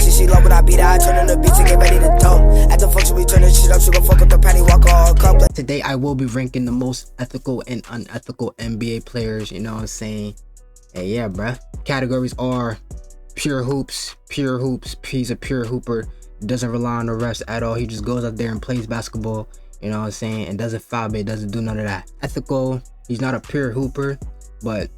sexy, she love when I beat her. I turn on the beats and get ready to dump. At the function, we turn this shit up, she gon' fuck up the patty, walk all cup. Today, I will be ranking the most ethical and unethical NBA players, you know what I'm saying? Hey, yeah, bruh. Categories are pure hoops. He's a pure hooper. Doesn't rely on the refs at all. He just goes out there and plays basketball, you know what I'm saying? And doesn't foul bait, doesn't do none of that. Ethical, he's not a pure hooper, but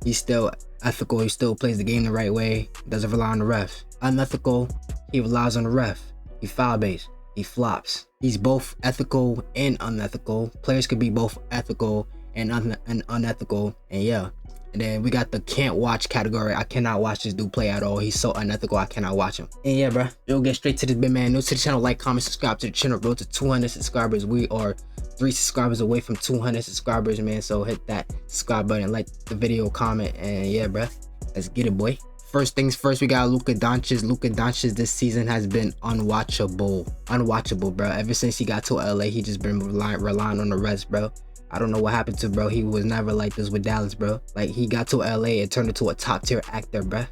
he's still ethical. He still plays the game the right way. Doesn't rely on the refs. Unethical, he relies on the ref. He foul baits. He flops. He's both ethical and unethical. Players could be both ethical and unethical. And yeah. And then we got the can't watch category. I cannot watch this dude play at all. He's so unethical. I cannot watch him. And yeah, bro. We'll get straight to this bit, man. New to the channel, like, comment, subscribe to the channel. Road to 200 subscribers. We are 3 subscribers away from 200 subscribers, man. So hit that subscribe button, like the video, comment, and yeah, bro. Let's get it, boy. First things first, we got Luka Doncic. Luka Doncic this season has been unwatchable, bro. Ever since he got to LA, he just been relying on the rest, bro. I don't know what happened to bro. He was never like this with Dallas, bro. Like, he got to LA and turned into a top tier actor, bro.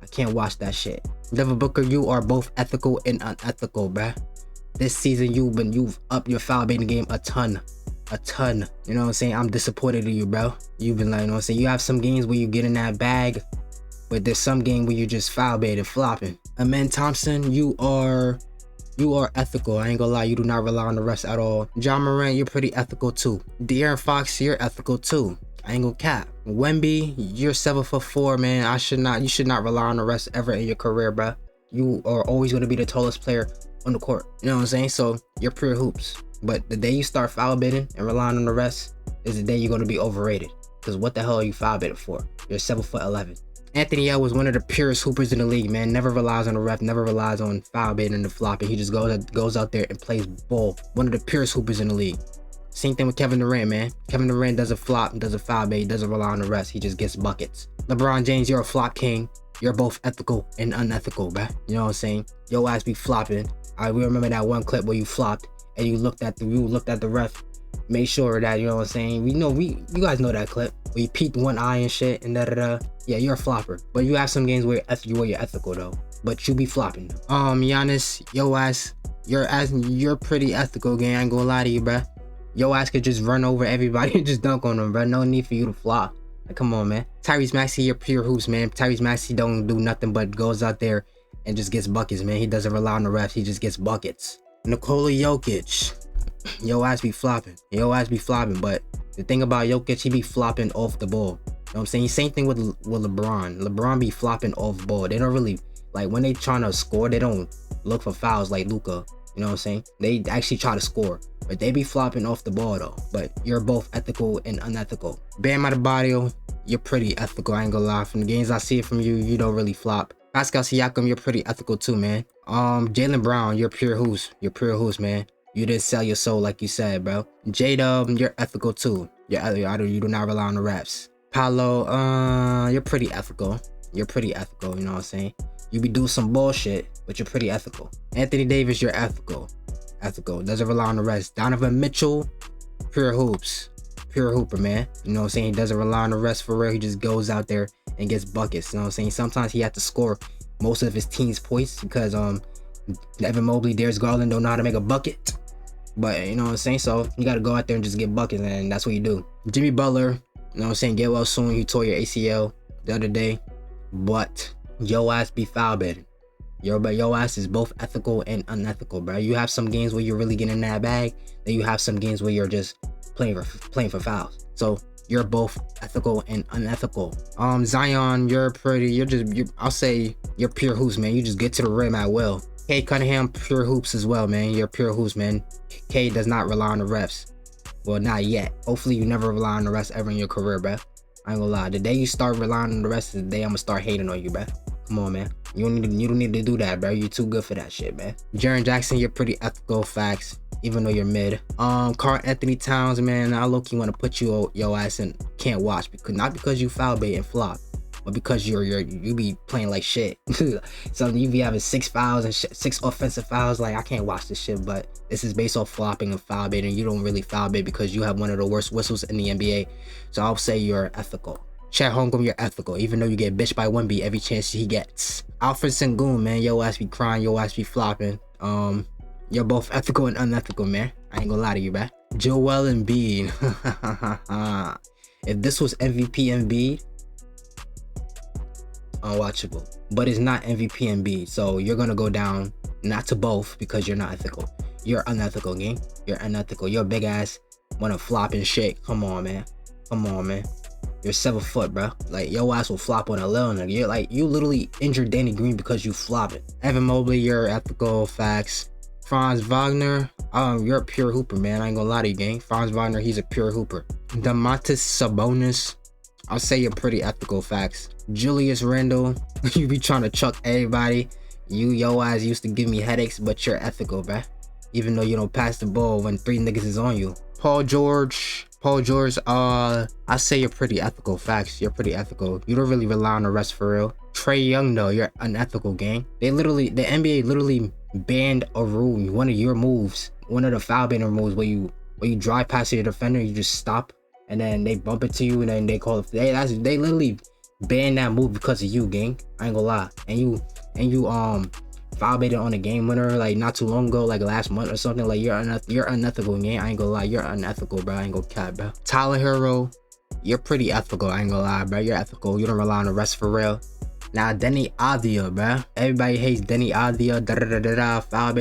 I can't watch that shit. Devin Booker, you are both ethical and unethical, bro. This season, you've upped your foul baiting game a ton. You know what I'm saying? I'm disappointed in you, bro. You've been like, you know what I'm saying? You have some games where you get in that bag, but there's some game where you just foul baiting, flopping. Amen Thompson, you are ethical. I ain't gonna lie, you do not rely on the refs at all. John Morant, you're pretty ethical too. De'Aaron Fox, you're ethical too. I ain't gonna cap. Wemby, you're 7'4", man. You should not rely on the refs ever in your career, bruh. You are always gonna be the tallest player on the court. You know what I'm saying? So you're pure hoops. But the day you start foul baiting and relying on the refs is the day you're gonna be overrated. Because what the hell are you foul baiting for? You're 7'11". Anthony L was one of the purest hoopers in the league, man. Never relies on the ref, never relies on foul baiting and the flopping. He just goes out there and plays ball. One of the purest hoopers in the league. Same thing with Kevin Durant, man. Kevin Durant doesn't flop, doesn't foul bait, doesn't rely on the refs. He just gets buckets. LeBron James, you're a flop king. You're both ethical and unethical, bruh. You know what I'm saying? Your ass be flopping. We remember that one clip where you flopped and you looked at the ref. Make sure that, you know what I'm saying? You guys know that clip where you peeked one eye and shit and da-da-da. Yeah, you're a flopper. But you have some games where you're ethical though. But you be flopping. Giannis, you're pretty ethical, gang. I ain't gonna lie to you, bruh. Your ass could just run over everybody and just dunk on them, bruh. No need for you to flop. Like, come on, man. Tyrese Maxey, you're pure hoops, man. Tyrese Maxey don't do nothing but goes out there and just gets buckets, man. He doesn't rely on the refs. He just gets buckets. Nikola Jokic, your ass be flopping. But the thing about Jokic, he be flopping off the ball. You know what I'm saying? Same thing with LeBron. LeBron be flopping off ball. They don't really, like, when they trying to score, they don't look for fouls like Luka. You know what I'm saying? They actually try to score, but they be flopping off the ball though. But you're both ethical and unethical. Bam Adebayo, you're pretty ethical. I ain't gonna lie. From the games I see it from you, you don't really flop. Pascal Siakam, you're pretty ethical too, man. Jaylen Brown, you're pure hoops. Man. You didn't sell your soul like you said, bro. J-Dub, you're ethical too. You do not rely on the refs. Paolo, you're pretty ethical. You know what I'm saying? You be doing some bullshit, but you're pretty ethical. Anthony Davis, you're ethical. Doesn't rely on the rest. Donovan Mitchell, pure hooper, man. You know what I'm saying? He doesn't rely on the rest for real. He just goes out there and gets buckets. You know what I'm saying? Sometimes he had to score most of his team's points because Evan Mobley, Darius Garland don't know how to make a bucket. But you know what I'm saying? So you got to go out there and just get buckets, and that's what you do. Jimmy Butler, you know what I'm saying? Get well soon. You tore your ACL the other day, but your ass be foul baiting. Your ass is both ethical and unethical, bro. You have some games where you're really getting in that bag, then you have some games where you're just playing for fouls. So you're both ethical and unethical. Zion, I'll say you're pure hoops, man. You just get to the rim at will. K Cunningham, pure hoops as well, man. You're pure hoops, man. K does not rely on the refs. Well, not yet. Hopefully you never rely on the refs ever in your career, bro. I ain't gonna lie. The day you start relying on the refs is the day I'm gonna start hating on you, bro. Come on, man. You don't need to do that, bro. You're too good for that shit, man. Jaren Jackson, you're pretty ethical, facts. Even though you're mid. Karl Anthony Towns, man. I low-key want to put your ass in can't watch, because not because you foul bait and flop, but because you be playing like shit. So you be having 6 fouls and 6 offensive fouls. Like, I can't watch this shit. But this is based off flopping and foul baiting. You don't really foul bait because you have one of the worst whistles in the NBA. So I'll say you're ethical. Chet Holmgren, you're ethical, even though you get bitched by Wemby every chance he gets. Alfred Sengun, man, yo ass be crying, yo ass be flopping. You're both ethical and unethical, man. I ain't gonna lie to you, man. Joel Embiid. If this was MVP Embiid, unwatchable. But it's not MVP Embiid, so you're gonna go down not to both because you're not ethical. You're unethical, gang. You're unethical. You're big ass wanna flop and shake. Come on, man. Come on, man. You're 7 foot, bro. Like, your ass will flop on a little nigga. You're like, you literally injured Danny Green because you flopping. Evan Mobley, you're ethical. Facts. Franz Wagner, you're a pure hooper, man. I ain't gonna lie to you, gang. Franz Wagner, he's a pure hooper. Domantas Sabonis, I'll say you're pretty ethical. Facts. Julius Randle, you be trying to chuck everybody. Yo ass used to give me headaches, but you're ethical, bruh. Even though you don't pass the ball when 3 niggas is on you. Paul George, I say you're pretty ethical. Facts, you're pretty ethical. You don't really rely on the rest for real. Trae Young, though, you're unethical, gang. The NBA literally banned a rule. One of your moves, one of the foul banner moves, where you drive past your defender, you just stop, and then they bump it to you, and then they call it. They literally banned that move because of you, gang. I ain't gonna lie. And you foul baited on a game winner like not too long ago, like last month or something. Like, you're unethical, gang. I ain't gonna lie, you're unethical, bro. I ain't gonna cap, bro. Tyler Hero, you're pretty ethical. I ain't gonna lie, bro. You're ethical. You don't rely on the rest for real. Now, Denny Avdija, bro. Everybody hates Denny Avdija. Foul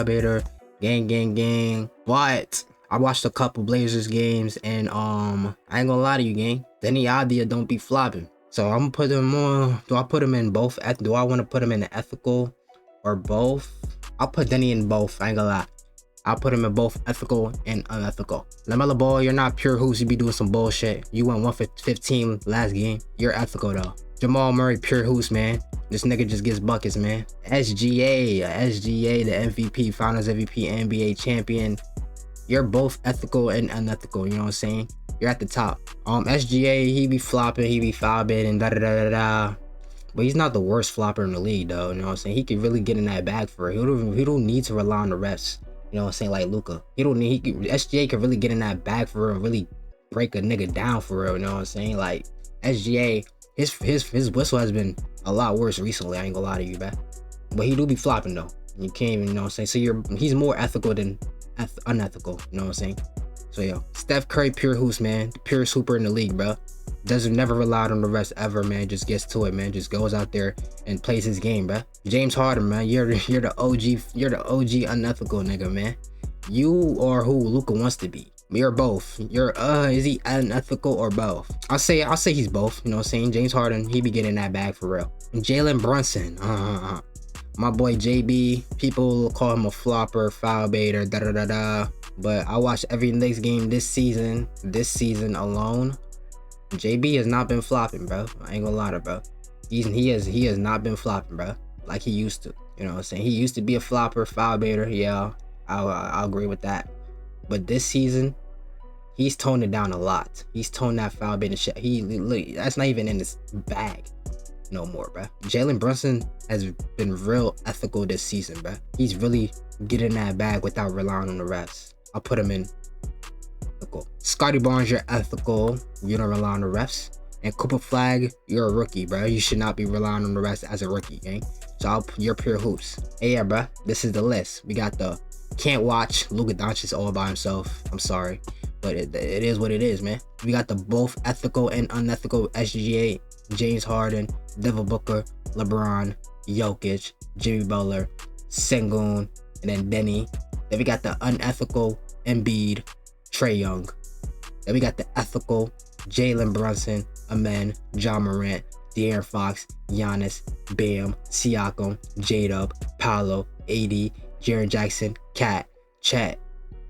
baiter, gang. But I watched a couple Blazers games, and I ain't gonna lie to you, gang. Denny Avdija don't be flopping. So I'm gonna put him on. Do I put him in both? Do I want to put him in the ethical or both? I'll put Denny in both. I ain't gonna lie. I'll put him in both ethical and unethical. LaMelo Ball, you're not pure hoops. You be doing some bullshit. You went 1 for 15 last game. You're ethical though. Jamal Murray, pure hoops, man. This nigga just gets buckets, man. SGA, the MVP, Finals MVP, NBA champion. You're both ethical and unethical. You know what I'm saying? You're at the top. SGA, he be flopping, he be foul baiting, But he's not the worst flopper in the league, though. You know what I'm saying? He could really get in that bag for it. He don't need to rely on the refs. You know what I'm saying? Like Luka. SGA could really get in that bag for real and really break a nigga down for real. You know what I'm saying? Like, SGA, his whistle has been a lot worse recently. I ain't gonna lie to you, man. But he do be flopping though. You can't even, you know what I'm saying? So he's more ethical than unethical. You know what I'm saying? So yo, Steph Curry, pure hoops, man. The purest hooper in the league, bro. Doesn't never relied on the rest ever, man. Just gets to it, man. Just goes out there and plays his game, bro. James Harden, man. You're the OG. You're the OG unethical nigga, man. You are who Luka wants to be. You're both. Is he unethical or both? I'll say he's both. You know what I'm saying? James Harden, he be getting that bag for real. Jalen Brunson, my boy JB. People call him a flopper, foul baiter, But I watched every Knicks game this season alone. JB has not been flopping, bro. I ain't gonna lie to bro. He has not been flopping, bro. Like he used to. You know what I'm saying? He used to be a flopper, foul baiter. Yeah, I'll agree with that. But this season, he's toned it down a lot. He's toned that foul baiting shit. That's not even in his bag no more, bro. Jalen Brunson has been real ethical this season, bro. He's really getting that bag without relying on the refs. I'll put him in ethical. Scotty Barnes, you're ethical. You don't rely on the refs. And Cooper Flag, you're a rookie, bro. You should not be relying on the refs as a rookie, gang. So you're pure hoops. Hey, yeah, bro. This is the list. We got the can't watch Luka Doncic all by himself. I'm sorry, but it is what it is, man. We got the both ethical and unethical SGA, James Harden, Devin Booker, LeBron, Jokic, Jimmy Butler, Sengun, and then Denny. Then we got the unethical Embiid, Trae Young. Then we got the ethical Jalen Brunson, Amen, John Morant, De'Aaron Fox, Giannis, Bam, Siakam, J-Dub, Paolo, AD, Jaren Jackson, Cat, Chet,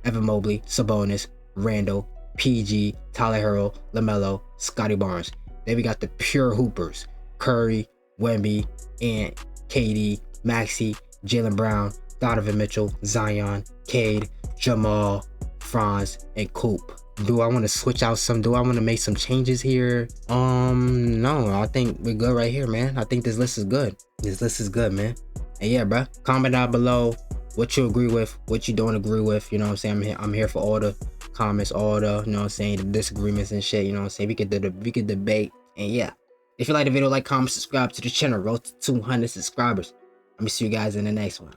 Evan Mobley, Sabonis, Randall, PG, Tyler Hero, LaMelo, Scotty Barnes. Then we got the pure hoopers, Curry, Wemby, Ant, KD, Maxey, Jaylen Brown, Donovan Mitchell, Zion, Cade, Jamal, Franz, and Coop. Do I want to switch out some? Do I want to make some changes here? No, I think we're good right here, man. I think this list is good. This list is good, man. And yeah, bro, comment down below what you agree with, what you don't agree with. You know what I'm saying? I'm here for all the comments, all the, you know what I'm saying, the disagreements and shit. You know what I'm saying? We could debate And yeah, if you like the video, like, comment, subscribe to the channel. Road to 200 subscribers. Let me see you guys in the next one.